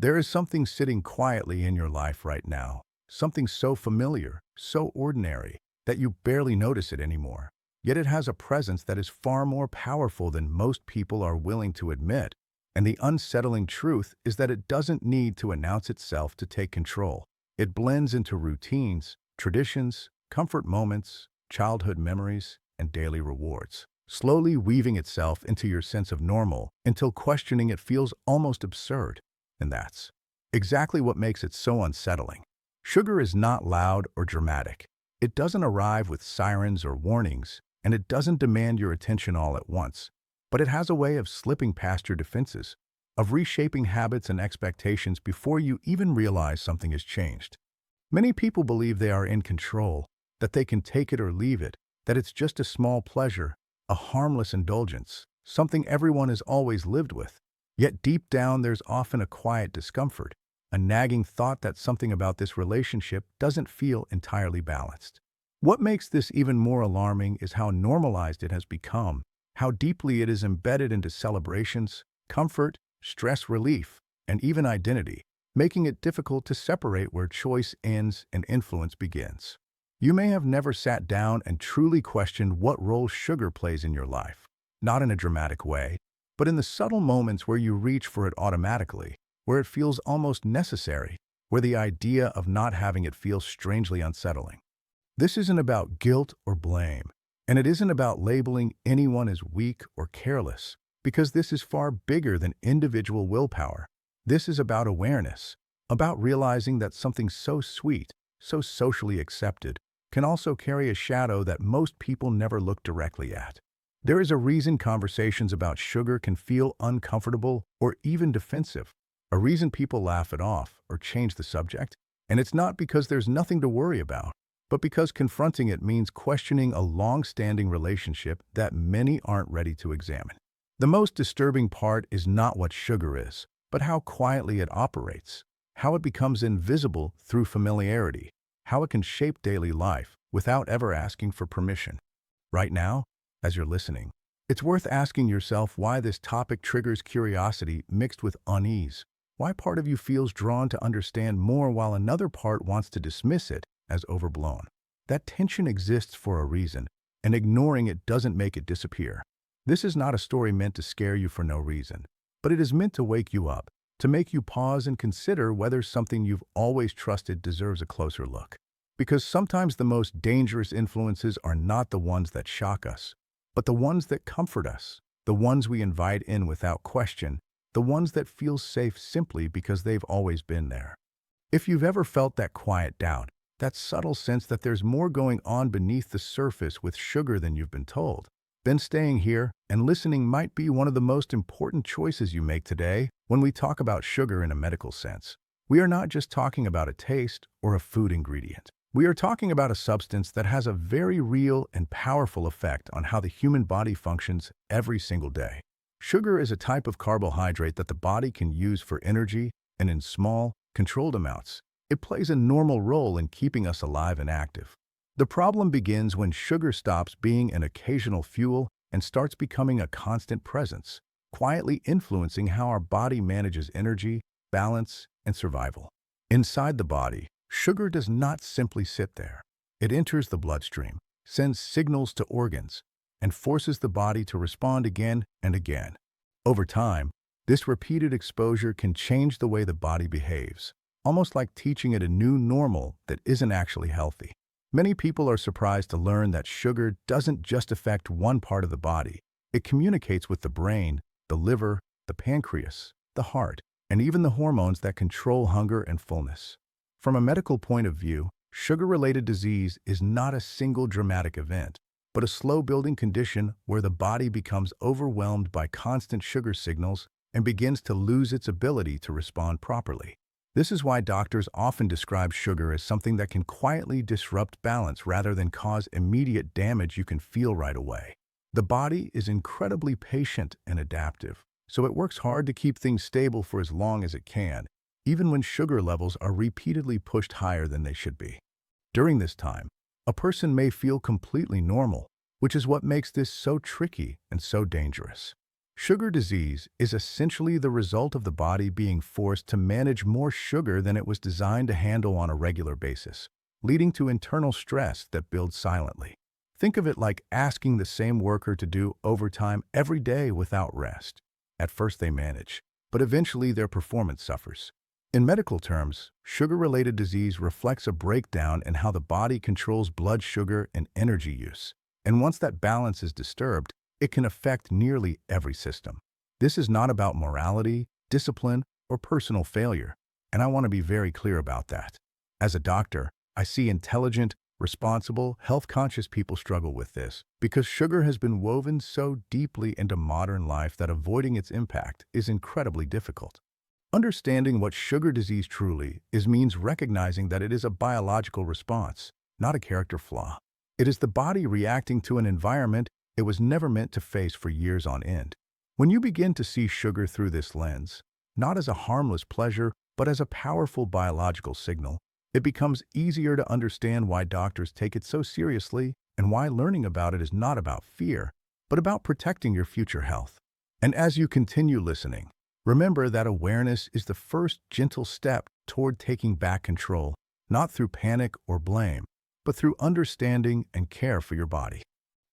There is something sitting quietly in your life right now, something so familiar, so ordinary, that you barely notice it anymore. Yet it has a presence that is far more powerful than most people are willing to admit. And the unsettling truth is that it doesn't need to announce itself to take control. It blends into routines, traditions, comfort moments, childhood memories, and daily rewards, slowly weaving itself into your sense of normal until questioning it feels almost absurd. And that's exactly what makes it so unsettling. Sugar is not loud or dramatic. It doesn't arrive with sirens or warnings, and it doesn't demand your attention all at once. But it has a way of slipping past your defenses, of reshaping habits and expectations before you even realize something has changed. Many people believe they are in control, that they can take it or leave it, that it's just a small pleasure, a harmless indulgence, something everyone has always lived with. Yet deep down there's often a quiet discomfort, a nagging thought that something about this relationship doesn't feel entirely balanced. What makes this even more alarming is how normalized it has become, how deeply it is embedded into celebrations, comfort, stress relief, and even identity, making it difficult to separate where choice ends and influence begins. You may have never sat down and truly questioned what role sugar plays in your life, not in a dramatic way, but in the subtle moments where you reach for it automatically, where it feels almost necessary, where the idea of not having it feels strangely unsettling. This isn't about guilt or blame, and it isn't about labeling anyone as weak or careless, because this is far bigger than individual willpower. This is about awareness, about realizing that something so sweet, so socially accepted, can also carry a shadow that most people never look directly at. There is a reason conversations about sugar can feel uncomfortable or even defensive, a reason people laugh it off or change the subject, and it's not because there's nothing to worry about, but because confronting it means questioning a long-standing relationship that many aren't ready to examine. The most disturbing part is not what sugar is, but how quietly it operates, how it becomes invisible through familiarity, how it can shape daily life without ever asking for permission. Right now, as you're listening, it's worth asking yourself why this topic triggers curiosity mixed with unease, why part of you feels drawn to understand more while another part wants to dismiss it as overblown. That tension exists for a reason, and ignoring it doesn't make it disappear. This is not a story meant to scare you for no reason, but it is meant to wake you up, to make you pause and consider whether something you've always trusted deserves a closer look. Because sometimes the most dangerous influences are not the ones that shock us, but the ones that comfort us, the ones we invite in without question, the ones that feel safe simply because they've always been there. If you've ever felt that quiet doubt, that subtle sense that there's more going on beneath the surface with sugar than you've been told, then staying here and listening might be one of the most important choices you make today when we talk about sugar in a medical sense. We are not just talking about a taste or a food ingredient. We are talking about a substance that has a very real and powerful effect on how the human body functions every single day. Sugar is a type of carbohydrate that the body can use for energy, and in small, controlled amounts, it plays a normal role in keeping us alive and active. The problem begins when sugar stops being an occasional fuel and starts becoming a constant presence, quietly influencing how our body manages energy, balance, and survival. Inside the body, sugar does not simply sit there. It enters the bloodstream, sends signals to organs, and forces the body to respond again and again. Over time, this repeated exposure can change the way the body behaves, almost like teaching it a new normal that isn't actually healthy. Many people are surprised to learn that sugar doesn't just affect one part of the body. It communicates with the brain, the liver, the pancreas, the heart, and even the hormones that control hunger and fullness. From a medical point of view, sugar-related disease is not a single dramatic event, but a slow-building condition where the body becomes overwhelmed by constant sugar signals and begins to lose its ability to respond properly. This is why doctors often describe sugar as something that can quietly disrupt balance rather than cause immediate damage you can feel right away. The body is incredibly patient and adaptive, so it works hard to keep things stable for as long as it can, even when sugar levels are repeatedly pushed higher than they should be. During this time, a person may feel completely normal, which is what makes this so tricky and so dangerous. Sugar disease is essentially the result of the body being forced to manage more sugar than it was designed to handle on a regular basis, leading to internal stress that builds silently. Think of it like asking the same worker to do overtime every day without rest. At first they manage, but eventually their performance suffers. In medical terms, sugar-related disease reflects a breakdown in how the body controls blood sugar and energy use. And once that balance is disturbed, it can affect nearly every system. This is not about morality, discipline, or personal failure, and I want to be very clear about that. As a doctor, I see intelligent, responsible, health-conscious people struggle with this because sugar has been woven so deeply into modern life that avoiding its impact is incredibly difficult. Understanding what sugar disease truly is means recognizing that it is a biological response, not a character flaw. It is the body reacting to an environment it was never meant to face for years on end. When you begin to see sugar through this lens, not as a harmless pleasure, but as a powerful biological signal, it becomes easier to understand why doctors take it so seriously and why learning about it is not about fear, but about protecting your future health. And as you continue listening, remember that awareness is the first gentle step toward taking back control, not through panic or blame, but through understanding and care for your body.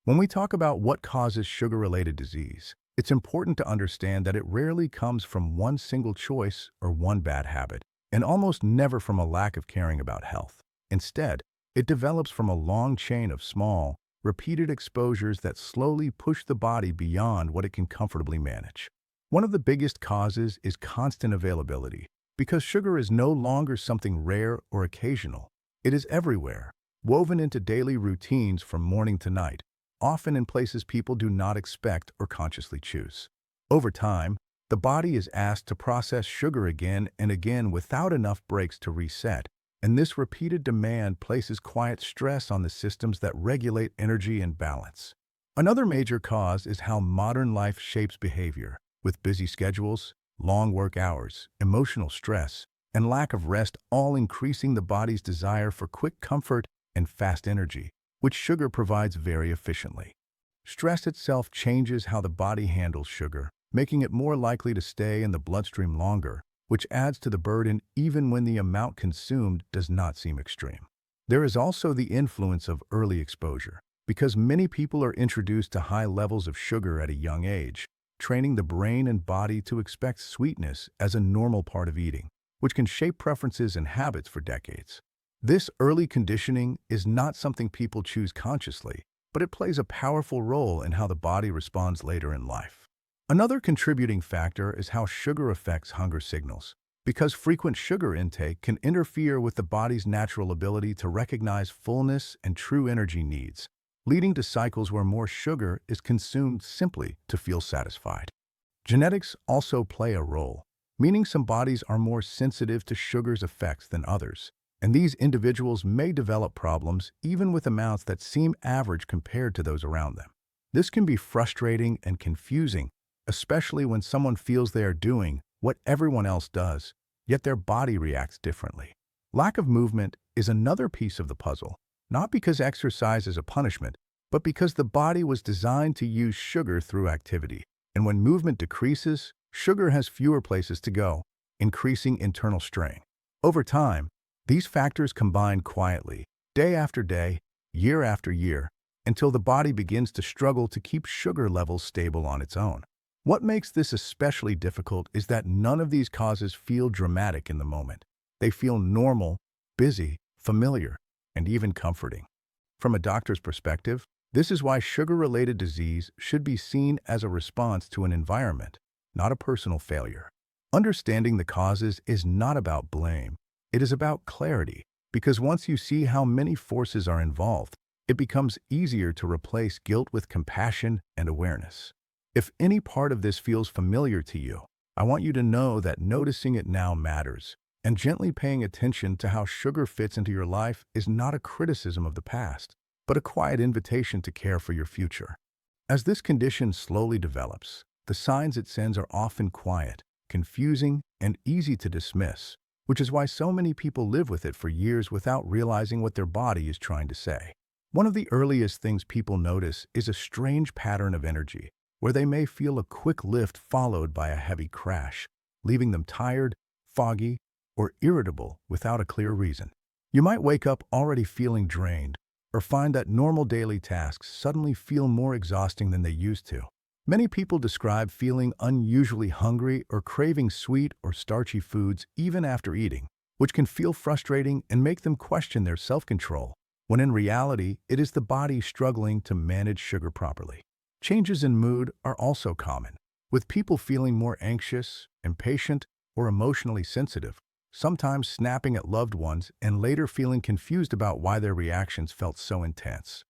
When we talk about what causes sugar-related disease, it's important to understand that it rarely comes from one single choice or one bad habit, and almost never from a lack of caring about health. Instead, it develops from a long chain of small, repeated exposures that slowly push the body beyond what it can comfortably manage. One of the biggest causes is constant availability, because sugar is no longer something rare or occasional. It is everywhere, woven into daily routines from morning to night, often in places people do not expect or consciously choose. Over time, the body is asked to process sugar again and again without enough breaks to reset, and this repeated demand places quiet stress on the systems that regulate energy and balance. Another major cause is how modern life shapes behavior, with busy schedules, long work hours, emotional stress, and lack of rest all increasing the body's desire for quick comfort and fast energy, which sugar provides very efficiently. Stress itself changes how the body handles sugar, making it more likely to stay in the bloodstream longer, which adds to the burden even when the amount consumed does not seem extreme. There is also the influence of early exposure, because many people are introduced to high levels of sugar at a young age, training the brain and body to expect sweetness as a normal part of eating, which can shape preferences and habits for decades. This early conditioning is not something people choose consciously, but it plays a powerful role in how the body responds later in life. Another contributing factor is how sugar affects hunger signals, because frequent sugar intake can interfere with the body's natural ability to recognize fullness and true energy needs, leading to cycles where more sugar is consumed simply to feel satisfied. Genetics also play a role, meaning some bodies are more sensitive to sugar's effects than others, and these individuals may develop problems even with amounts that seem average compared to those around them. This can be frustrating and confusing, especially when someone feels they are doing what everyone else does, yet their body reacts differently. Lack of movement is another piece of the puzzle, not because exercise is a punishment, but because the body was designed to use sugar through activity. And when movement decreases, sugar has fewer places to go, increasing internal strain. Over time, these factors combine quietly, day after day, year after year, until the body begins to struggle to keep sugar levels stable on its own. What makes this especially difficult is that none of these causes feel dramatic in the moment. They feel normal, busy, familiar, and even comforting. From a doctor's perspective, this is why sugar-related disease should be seen as a response to an environment, not a personal failure. Understanding the causes is not about blame. It is about clarity, because once you see how many forces are involved, it becomes easier to replace guilt with compassion and awareness. If any part of this feels familiar to you, I want you to know that noticing it now matters, and gently paying attention to how sugar fits into your life is not a criticism of the past, but a quiet invitation to care for your future. As this condition slowly develops, the signs it sends are often quiet, confusing, and easy to dismiss, which is why so many people live with it for years without realizing what their body is trying to say. One of the earliest things people notice is a strange pattern of energy, where they may feel a quick lift followed by a heavy crash, leaving them tired, foggy, or irritable without a clear reason. You might wake up already feeling drained, or find that normal daily tasks suddenly feel more exhausting than they used to. Many people describe feeling unusually hungry or craving sweet or starchy foods even after eating, which can feel frustrating and make them question their self-control, when in reality, it is the body struggling to manage sugar properly. Changes in mood are also common, with people feeling more anxious, impatient, or emotionally sensitive, sometimes snapping at loved ones and later feeling confused about why their reactions felt so intense.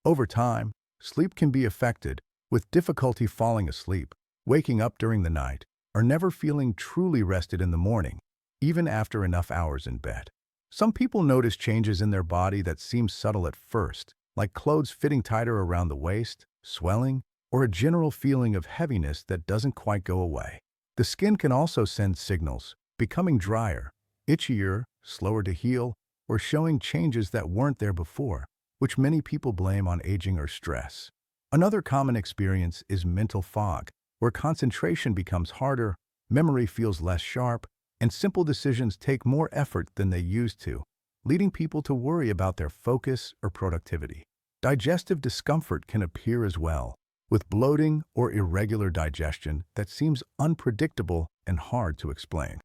Over time, sleep can be affected, with difficulty falling asleep, waking up during the night, or never feeling truly rested in the morning, even after enough hours in bed. Some people notice changes in their body that seem subtle at first, like clothes fitting tighter around the waist, swelling, or a general feeling of heaviness that doesn't quite go away. The skin can also send signals, becoming drier, itchier, slower to heal, or showing changes that weren't there before, which many people blame on aging or stress. Another common experience is mental fog, where concentration becomes harder, memory feels less sharp, and simple decisions take more effort than they used to, leading people to worry about their focus or productivity. Digestive discomfort can appear as well, with bloating or irregular digestion that seems unpredictable and hard to explain.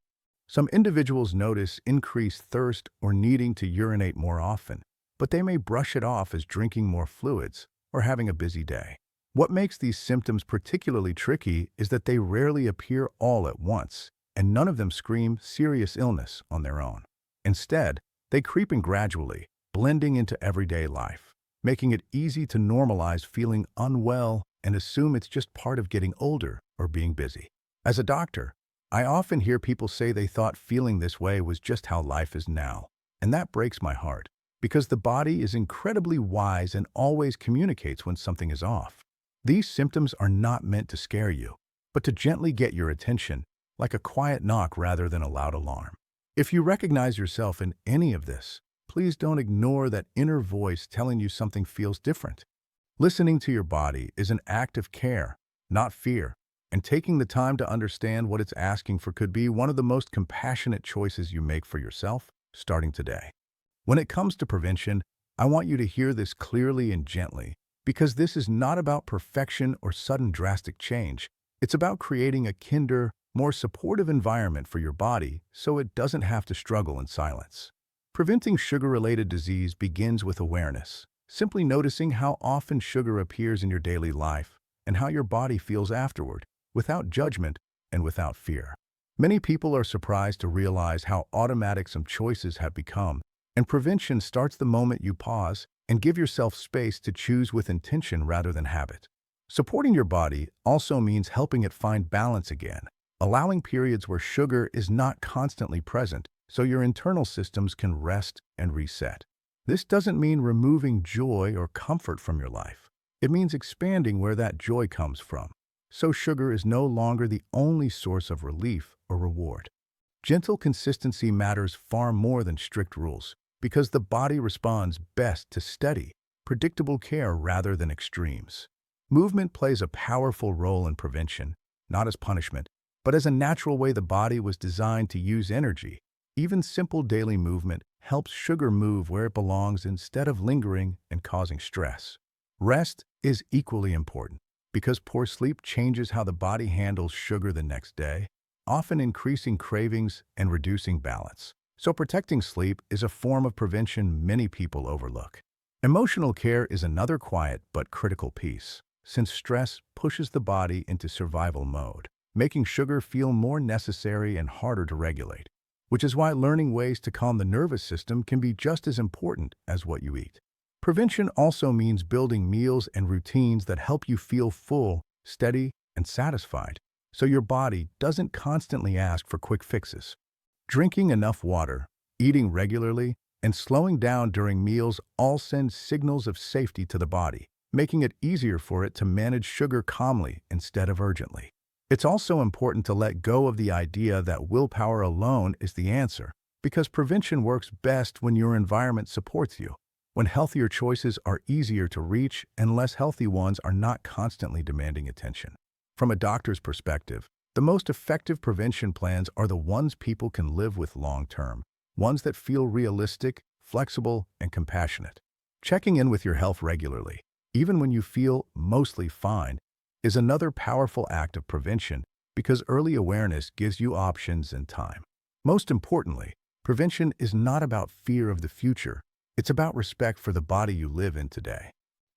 Some individuals notice increased thirst or needing to urinate more often, but they may brush it off as drinking more fluids or having a busy day. What makes these symptoms particularly tricky is that they rarely appear all at once, and none of them scream serious illness on their own. Instead, they creep in gradually, blending into everyday life, making it easy to normalize feeling unwell and assume it's just part of getting older or being busy. As a doctor, I often hear people say they thought feeling this way was just how life is now, and that breaks my heart, because the body is incredibly wise and always communicates when something is off. These symptoms are not meant to scare you, but to gently get your attention, like a quiet knock rather than a loud alarm. If you recognize yourself in any of this, please don't ignore that inner voice telling you something feels different. Listening to your body is an act of care, not fear, and taking the time to understand what it's asking for could be one of the most compassionate choices you make for yourself, starting today. When it comes to prevention, I want you to hear this clearly and gently, because this is not about perfection or sudden drastic change. It's about creating a kinder, more supportive environment for your body so it doesn't have to struggle in silence. Preventing sugar-related disease begins with awareness, simply noticing how often sugar appears in your daily life and how your body feels afterward, without judgment and without fear. Many people are surprised to realize how automatic some choices have become, and prevention starts the moment you pause and give yourself space to choose with intention rather than habit. Supporting your body also means helping it find balance again, allowing periods where sugar is not constantly present so your internal systems can rest and reset. This doesn't mean removing joy or comfort from your life. It means expanding where that joy comes from, so sugar is no longer the only source of relief or reward. Gentle consistency matters far more than strict rules, because the body responds best to steady, predictable care rather than extremes. Movement plays a powerful role in prevention, not as punishment, but as a natural way the body was designed to use energy. Even simple daily movement helps sugar move where it belongs instead of lingering and causing stress. Rest is equally important, because poor sleep changes how the body handles sugar the next day, often increasing cravings and reducing balance. So protecting sleep is a form of prevention many people overlook. Emotional care is another quiet but critical piece, since stress pushes the body into survival mode, making sugar feel more necessary and harder to regulate, which is why learning ways to calm the nervous system can be just as important as what you eat. Prevention also means building meals and routines that help you feel full, steady, and satisfied, so your body doesn't constantly ask for quick fixes. Drinking enough water, eating regularly, and slowing down during meals all send signals of safety to the body, making it easier for it to manage sugar calmly instead of urgently. It's also important to let go of the idea that willpower alone is the answer, because prevention works best when your environment supports you. when healthier choices are easier to reach and less healthy ones are not constantly demanding attention. From a doctor's perspective, the most effective prevention plans are the ones people can live with long-term, ones that feel realistic, flexible, and compassionate. Checking in with your health regularly, even when you feel mostly fine, is another powerful act of prevention because early awareness gives you options and time. Most importantly, prevention is not about fear of the future. It's about respect for the body you live in today.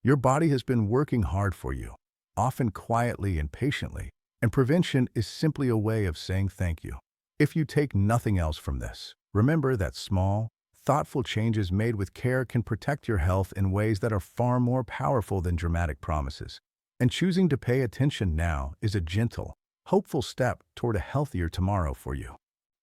Your body has been working hard for you, often quietly and patiently, and prevention is simply a way of saying thank you. If you take nothing else from this, remember that small, thoughtful changes made with care can protect your health in ways that are far more powerful than dramatic promises. And choosing to pay attention now is a gentle, hopeful step toward a healthier tomorrow for you.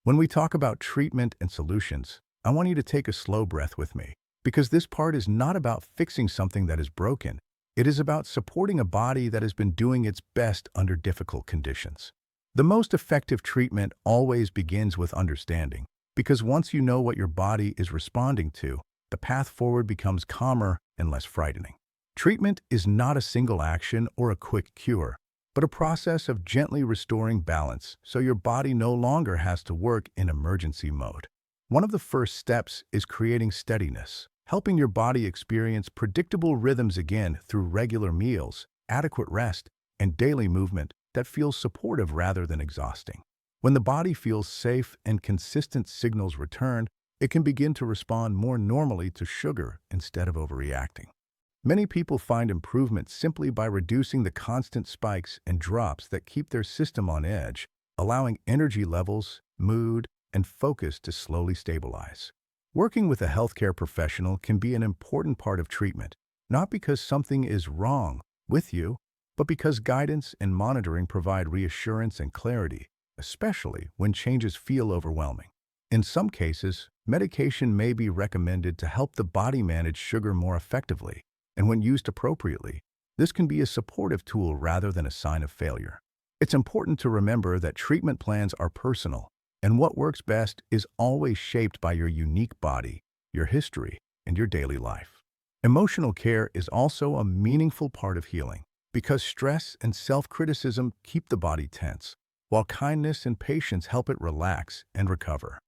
When we talk about treatment and solutions, I want you to take a slow breath with me, because this part is not about fixing something that is broken. It is about supporting a body that has been doing its best under difficult conditions. The most effective treatment always begins with understanding, because once you know what your body is responding to, the path forward becomes calmer and less frightening. Treatment is not a single action or a quick cure, but a process of gently restoring balance so your body no longer has to work in emergency mode. One of the first steps is creating steadiness, helping your body experience predictable rhythms again through regular meals, adequate rest, and daily movement that feels supportive rather than exhausting. When the body feels safe and consistent signals return, it can begin to respond more normally to sugar instead of overreacting. Many people find improvement simply by reducing the constant spikes and drops that keep their system on edge, allowing energy levels, mood, and focus to slowly stabilize. Working with a healthcare professional can be an important part of treatment, not because something is wrong with you, but because guidance and monitoring provide reassurance and clarity, especially when changes feel overwhelming. In some cases, medication may be recommended to help the body manage sugar more effectively, and when used appropriately, this can be a supportive tool rather than a sign of failure. It's important to remember that treatment plans are personal, and what works best is always shaped by your unique body, your history, and your daily life. Emotional care is also a meaningful part of healing, because stress and self-criticism keep the body tense, while kindness and patience help it relax and recover.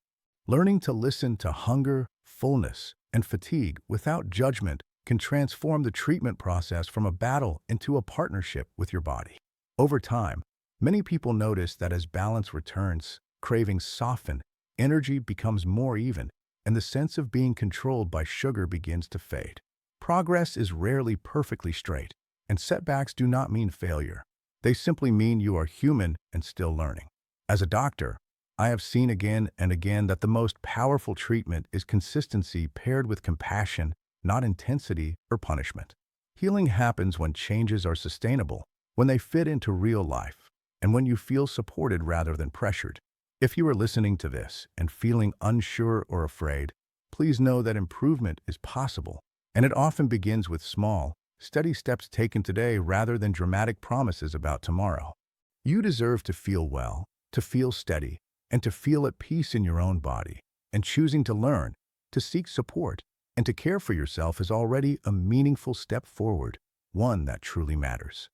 Learning to listen to hunger, fullness, and fatigue without judgment can transform the treatment process from a battle into a partnership with your body. Over time, many people notice that as balance returns, cravings soften, energy becomes more even, and the sense of being controlled by sugar begins to fade. Progress is rarely perfectly straight, and setbacks do not mean failure. They simply mean you are human and still learning. As a doctor, I have seen again and again that the most powerful treatment is consistency paired with compassion, not intensity or punishment. Healing happens when changes are sustainable, when they fit into real life, and when you feel supported rather than pressured. If you are listening to this and feeling unsure or afraid, please know that improvement is possible, and it often begins with small, steady steps taken today rather than dramatic promises about tomorrow. You deserve to feel well, to feel steady, and to feel at peace in your own body, and choosing to learn, to seek support, and to care for yourself is already a meaningful step forward, one that truly matters.